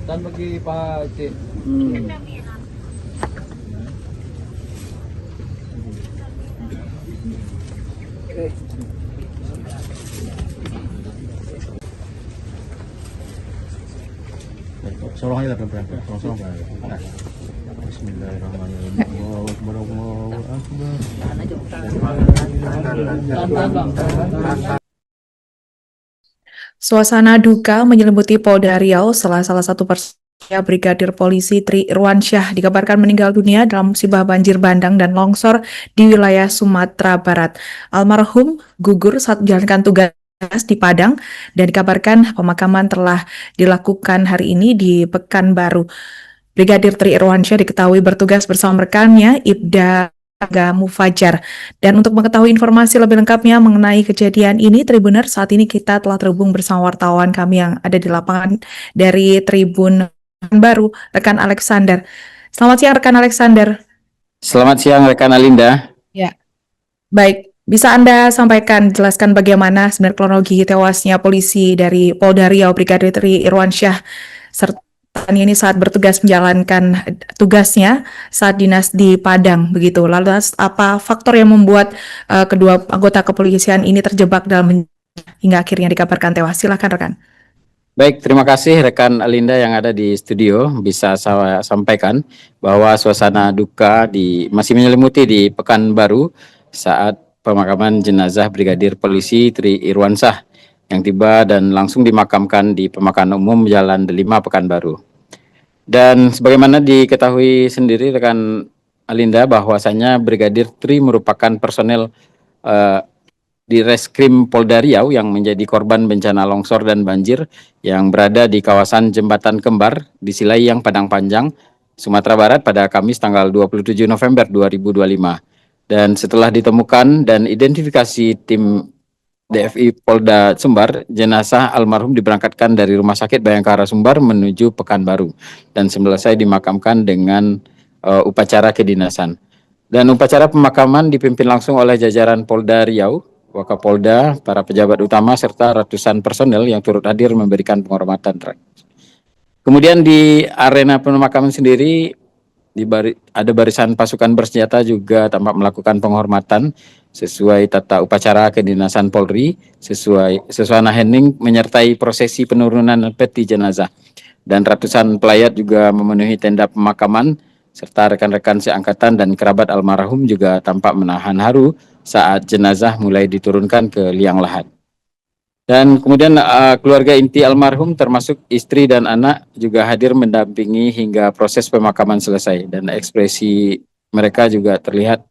Dan bagi Pak C. Sorong aja berapa? Sorong berapa? Bismillahirrahmanirrahim. Allahu Akbar, Allahu Akbar. Suasana duka menyelimuti Polda Riau setelah salah satu personel Brigadir Polisi Tri Irwansyah dikabarkan meninggal dunia dalam musibah banjir bandang dan longsor di wilayah Sumatera Barat. Almarhum gugur saat menjalankan tugas di Padang dan dikabarkan pemakaman telah dilakukan hari ini di Pekanbaru. Brigadir Tri Irwansyah diketahui bertugas bersama rekannya Ibda Mufajar. Dan untuk mengetahui informasi lebih lengkapnya mengenai kejadian ini, Tribuner, saat ini kita telah terhubung bersama wartawan kami yang ada di lapangan dari Tribun Baru, rekan Alexander. Selamat siang, rekan Alexander. Selamat siang, rekan Alinda. Ya, baik. Bisa Anda sampaikan, jelaskan bagaimana sebenarnya kronologi tewasnya polisi dari Polda Riau, Brigadir Tri Irwansyah, serta ini saat bertugas menjalankan tugasnya saat dinas di Padang begitu. Lalu apa faktor yang membuat kedua anggota kepolisian ini terjebak dalam hingga akhirnya dikabarkan tewas? Silakan rekan. Baik, terima kasih rekan Alinda yang ada di studio. Bisa saya sampaikan bahwa suasana duka masih menyelimuti di Pekanbaru saat pemakaman jenazah Brigadir Polisi Tri Irwansyah yang tiba dan langsung dimakamkan di Pemakaman Umum Jalan Delima Pekanbaru. Dan sebagaimana diketahui sendiri rekan Alinda bahwasanya Brigadir Tri merupakan personel di Reskrim Polda Riau yang menjadi korban bencana longsor dan banjir yang berada di kawasan Jembatan Kembar di Silayang, Padang Panjang, Sumatera Barat pada Kamis tanggal 27 November 2025. Dan setelah ditemukan dan identifikasi tim DFI Polda Sumbar, jenazah almarhum diberangkatkan dari Rumah Sakit Bayangkara Sumbar menuju Pekanbaru dan selesai dimakamkan dengan upacara kedinasan. Dan upacara pemakaman dipimpin langsung oleh jajaran Polda Riau, Wakapolda, para pejabat utama serta ratusan personel yang turut hadir memberikan penghormatan. Kemudian di arena pemakaman sendiri ada barisan pasukan bersenjata juga tampak melakukan penghormatan sesuai tata upacara kedinasan Polri, Suswana Hening menyertai prosesi penurunan peti jenazah. Dan ratusan pelayat juga memenuhi tenda pemakaman serta rekan-rekan seangkatan dan kerabat almarhum juga tampak menahan haru saat jenazah mulai diturunkan ke liang lahat. Dan kemudian keluarga inti almarhum termasuk istri dan anak juga hadir mendampingi hingga proses pemakaman selesai. Dan ekspresi mereka juga terlihat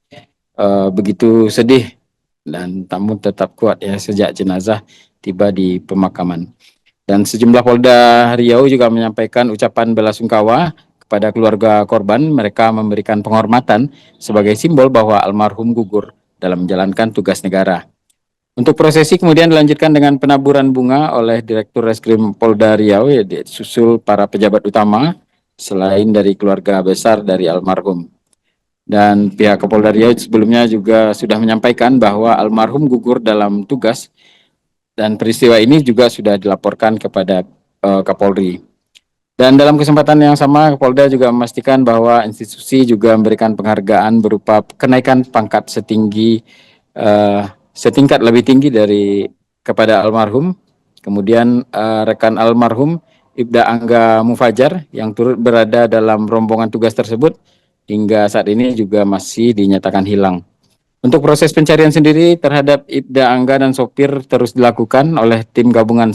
begitu sedih dan namun tetap kuat ya sejak jenazah tiba di pemakaman. Dan sejumlah Polda Riau juga menyampaikan ucapan belasungkawa kepada keluarga korban. Mereka memberikan penghormatan sebagai simbol bahwa almarhum gugur dalam menjalankan tugas negara. Untuk prosesi kemudian dilanjutkan dengan penaburan bunga oleh Direktur Reskrim Polda Riau, ya, disusul para pejabat utama selain dari keluarga besar dari almarhum. Dan pihak Kapolda Riau sebelumnya juga sudah menyampaikan bahwa almarhum gugur dalam tugas dan peristiwa ini juga sudah dilaporkan kepada Kapolri. Dan dalam kesempatan yang sama, Kapolda juga memastikan bahwa institusi juga memberikan penghargaan berupa kenaikan pangkat setingkat lebih tinggi kepada almarhum. Kemudian rekan almarhum Ibda Angga Mufajar yang turut berada dalam rombongan tugas tersebut hingga saat ini juga masih dinyatakan hilang. Untuk proses pencarian sendiri terhadap Ibda Angga dan sopir terus dilakukan oleh tim gabungan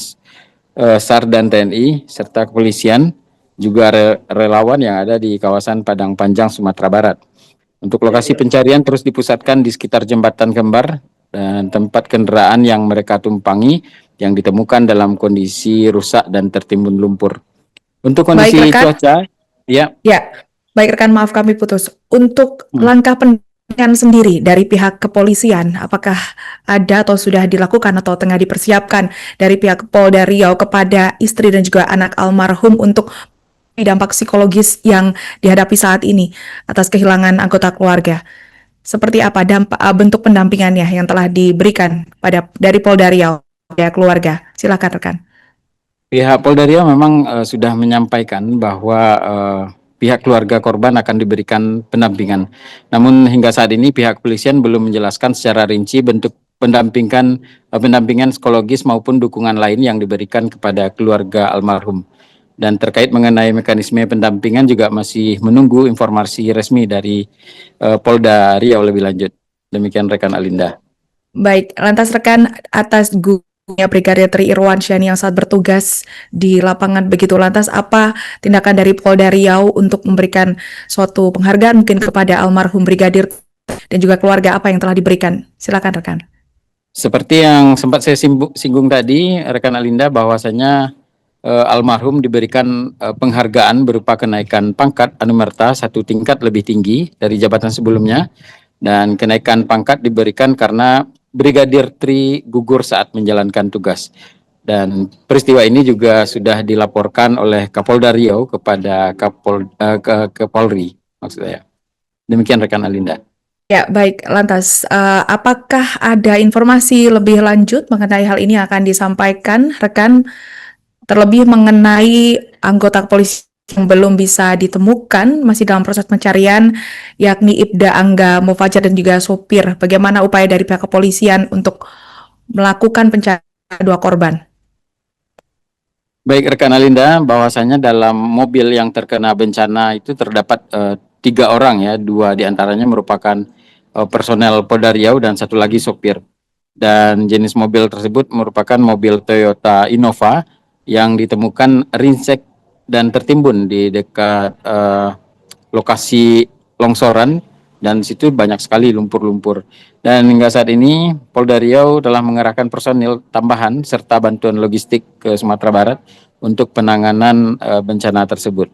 SAR dan TNI serta kepolisian juga relawan yang ada di kawasan Padang Panjang, Sumatera Barat. Untuk lokasi pencarian terus dipusatkan di sekitar Jembatan Kembar dan tempat kendaraan yang mereka tumpangi yang ditemukan dalam kondisi rusak dan tertimbun lumpur. Untuk kondisi cuaca, ya. Baik rekan, maaf kami putus. Untuk langkah pendampingan sendiri dari pihak kepolisian, apakah ada atau sudah dilakukan atau tengah dipersiapkan dari pihak Polda Riau kepada istri dan juga anak almarhum untuk dampak psikologis yang dihadapi saat ini atas kehilangan anggota keluarga? Seperti apa bentuk pendampingannya yang telah diberikan dari Polda Riau ya keluarga? Silakan rekan. Pihak Polda Riau memang sudah menyampaikan bahwa pihak keluarga korban akan diberikan pendampingan. Namun hingga saat ini pihak kepolisian belum menjelaskan secara rinci bentuk pendampingan psikologis maupun dukungan lain yang diberikan kepada keluarga almarhum. Dan terkait mengenai mekanisme pendampingan juga masih menunggu informasi resmi dari Polda Riau lebih lanjut. Demikian rekan Alinda. Baik, lantas rekan, atas gugurnya Brigadir Tri Irwansyah yang saat bertugas di lapangan begitu, lantas apa tindakan dari Polda Riau untuk memberikan suatu penghargaan mungkin kepada almarhum Brigadir dan juga keluarga, apa yang telah diberikan? Silakan rekan. Seperti yang sempat saya singgung tadi, rekan Alinda, bahwasanya almarhum diberikan penghargaan berupa kenaikan pangkat anumerta 1 tingkat lebih tinggi dari jabatan sebelumnya, dan kenaikan pangkat diberikan karena Brigadir Tri gugur saat menjalankan tugas. Dan peristiwa ini juga sudah dilaporkan oleh Kapolda Riau kepada Kapolri, maksud saya. Demikian rekan Alinda. Ya, baik. Lantas, apakah ada informasi lebih lanjut mengenai hal ini yang akan disampaikan, rekan, terlebih mengenai anggota kepolisian yang belum bisa ditemukan, masih dalam proses pencarian, yakni Ibda Angga Mufajar dan juga sopir. Bagaimana upaya dari pihak kepolisian untuk melakukan pencarian kedua korban? Baik rekan Alinda, bahwasanya dalam mobil yang terkena bencana itu terdapat 3 orang ya, 2 diantaranya merupakan personel Polda Riau dan 1 lagi sopir. Dan jenis mobil tersebut merupakan mobil Toyota Innova yang ditemukan ringsek dan tertimbun di dekat lokasi longsoran, dan situ banyak sekali lumpur-lumpur. Dan hingga saat ini Polda Riau telah mengerahkan personil tambahan serta bantuan logistik ke Sumatera Barat untuk penanganan bencana tersebut.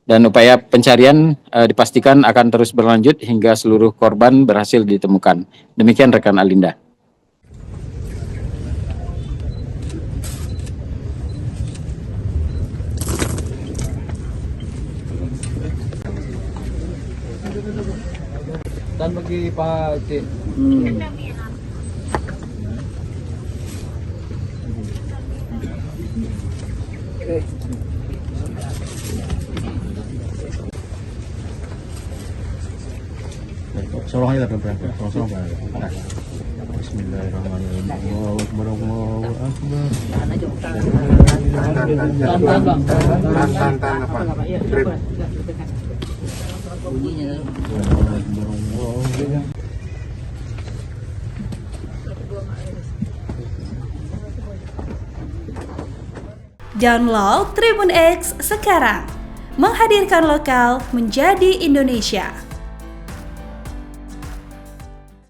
Dan upaya pencarian dipastikan akan terus berlanjut hingga seluruh korban berhasil ditemukan. Demikian rekan Alinda. Dan bagi Pak Cik. Sorong aja berangkat. Sorong berangkat. Bismillahirrahmanirrahim. Allahu Akbar, Allahu Akbar. Tahan apa? Trip. Download Tribun X sekarang, menghadirkan lokal menjadi Indonesia.